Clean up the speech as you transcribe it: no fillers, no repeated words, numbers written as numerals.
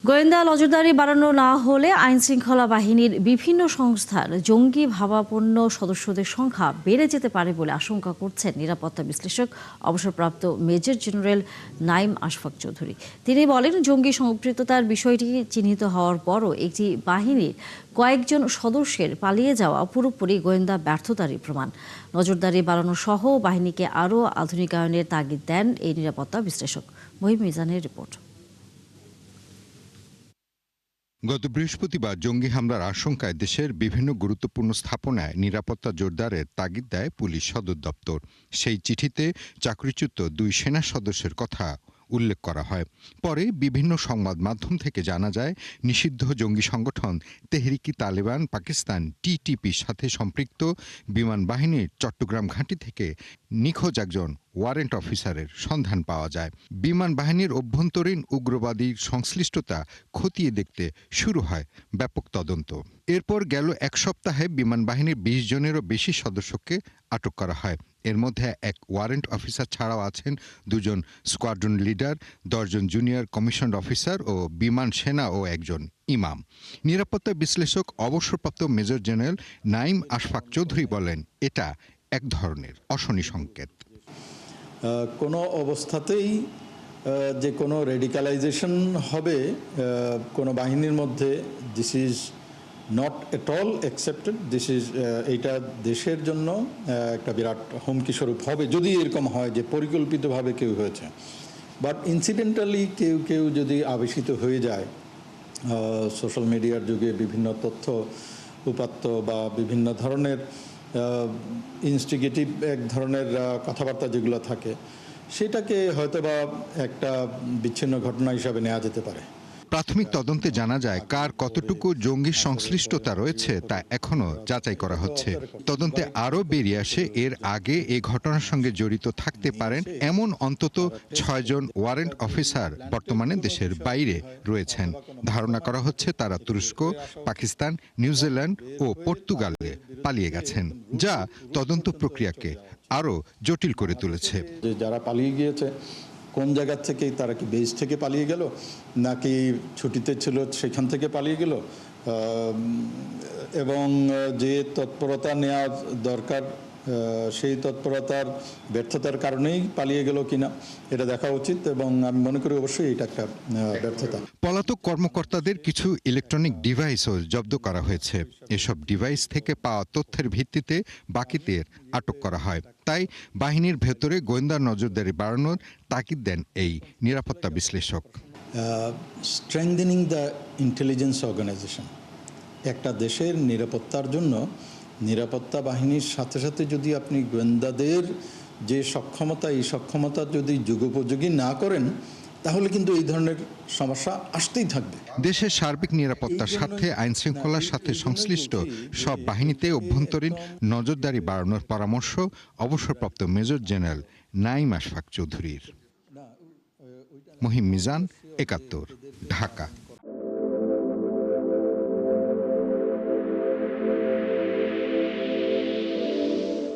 গোয়েন্দা নজরদারি বাড়ানো না হলে আইনশৃঙ্খলা বাহিনীর বিভিন্ন সংস্থার জঙ্গি ভাবাপন্ন সদস্যদের সংখ্যা বেড়ে যেতে পারে বলে আশঙ্কা করছেন নিরাপত্তা বিশ্লেষক অবসরপ্রাপ্ত মেজর জেনারেল নাইম আশফাক চৌধুরী। তিনি বলেন, জঙ্গি সম্পৃক্ততার বিষয়টি চিহ্নিত হওয়ার পরও একটি বাহিনীর কয়েকজন সদস্যের পালিয়ে যাওয়া পুরোপুরি গোয়েন্দা ব্যর্থতারই প্রমাণ। নজরদারি বাড়ানো সহ বাহিনীকে আরও আধুনিকায়নের তাগিদ দেন এই নিরাপত্তা বিশ্লেষক। মহিম মিজানের রিপোর্ট। গত বৃহস্পতিবার জঙ্গি হামলার আশঙ্কায় দেশের বিভিন্ন গুরুত্বপূর্ণ স্থাপনায় নিরাপত্তা জোরদারের তাগিদ দেয় পুলিশ সদর দপ্তর। সেই চিঠিতে চাকরিচ্যুত 2 সেনা সদস্যের কথা উল্লেখ করা হয়। পরে বিভিন্ন সংবাদ মাধ্যম থেকে জানা যায়, নিষিদ্ধ জঙ্গি সংগঠন তেহরিকি তালেবান পাকিস্তান টিটিপির সাথে সম্পৃক্ত বিমান বাহিনীর চট্টগ্রাম ঘাঁটি থেকে নিখোঁজ একজন ওয়ারেন্ট অফিসারের সন্ধান পাওয়া যায়। বিমান বাহিনীর অভ্যন্তরীণ উগ্রবাদীর সংশ্লিষ্টতা খতিয়ে দেখতে শুরু হয় ব্যাপক তদন্ত। এরপর গেল এক সপ্তাহে বিমান বাহিনীর 20 জনেরও বেশি সদস্যকে আটক করা হয়। এর মধ্যে এক ওয়ারেন্ট অফিসার ছাড়াও আছেন 2 জন স্কোয়াড্রন লিডার, 10 জন জুনিয়র কমিশনড অফিসার ও বিমান সেনা ও একজন ইমাম। নিরাপত্তা বিশ্লেষক অবসরপ্রাপ্ত মেজর জেনারেল নাইম আশফাক চৌধুরী বলেন, এটা এক ধরনের অশনি সংকেত। কোনো অবস্থাতেই যে কোনো রেডিকালাইজেশন হবে কোনো বাহিনীর মধ্যে, this is not at all accepted. এইটা দেশের জন্য একটা বিরাট হুমকি স্বরূপ হবে যদি এরকম হয় যে পরিকল্পিতভাবে কেউ হয়েছে। বাট ইনসিডেন্টালি কেউ যদি আবেশিত হয়ে যায়, সোশ্যাল মিডিয়ার যুগে বিভিন্ন তথ্য উপাত্ত বা বিভিন্ন ধরনের ইনস্টিগেটিভ এক ধরনের কথাবার্তা যেগুলো থাকে, সেটাকে হয়তোবা একটা বিচ্ছিন্ন ঘটনা হিসাবে নেওয়া যেতে পারে। প্রাথমিক তদন্তে জানা যায়, কার কতটুকু জঙ্গি সংশ্লিষ্টতা রয়েছে তা এখনো যাচাই করা হচ্ছে। তদন্তে আরও বেরিয়ে আসে, এর আগে এ ঘটনার সঙ্গে জড়িত থাকতে পারেন এমন অন্তত 6 জন ওয়ারেন্ট অফিসার বর্তমানে দেশের বাইরে রয়েছেন। ধারণা করা হচ্ছে তারা তুরস্ক, পাকিস্তান, নিউজিল্যান্ড ও পর্তুগালে পালিয়ে গেছেন, যা তদন্ত প্রক্রিয়াকে আরও জটিল করে তুলেছে। যারা পালিয়ে গিয়েছে কোন জায়গা থেকে, তারা কি বেস থেকে পালিয়ে গেল নাকি ছুটিতে ছিল সেখান থেকে পালিয়ে গেল, এবং যে তৎপরতা নেওয়া দরকার সেই তৎপরতার ব্যর্থতার কারণেই পালিয়ে গেল কিনা এটা দেখা উচিত, এবং আমি মনে করি অবশ্যই এটা একটা ব্যর্থতা। পলাতক কর্মকর্তাদের কিছু ইলেকট্রনিক ডিভাইসও জব্দ করা হয়েছে। এসব ডিভাইস থেকে পাওয়া তথ্যের ভিত্তিতে বাকিদের আটক করা হয়। তাই বাহিনীর ভেতরে গোয়েন্দা নজরদারি বাড়ানোর তাগিদ দেন এই নিরাপত্তা বিশ্লেষক। স্ট্রেংথেনিং দ্য ইন্টেলিজেন্স অর্গানাইজেশন, একটা দেশের নিরাপত্তার জন্য নিরাপত্তা বাহিনীর সাথে সাথে যদি আপনি গোয়েন্দাদের যে সক্ষমতা, এই সক্ষমতা যদি যুগোপযোগী না করেন, তাহলে কিন্তু এই ধরনের সমস্যা আসতেই থাকবে। দেশের সার্বিক নিরাপত্তার স্বার্থে আইনশৃঙ্খলার সাথে সংশ্লিষ্ট সব বাহিনীতে অভ্যন্তরীণ নজরদারি বাড়ানোর পরামর্শ অবসরপ্রাপ্ত মেজর জেনারেল নাইম আশফাক চৌধুরীর। মহিম মিজান, ৭১, ঢাকা।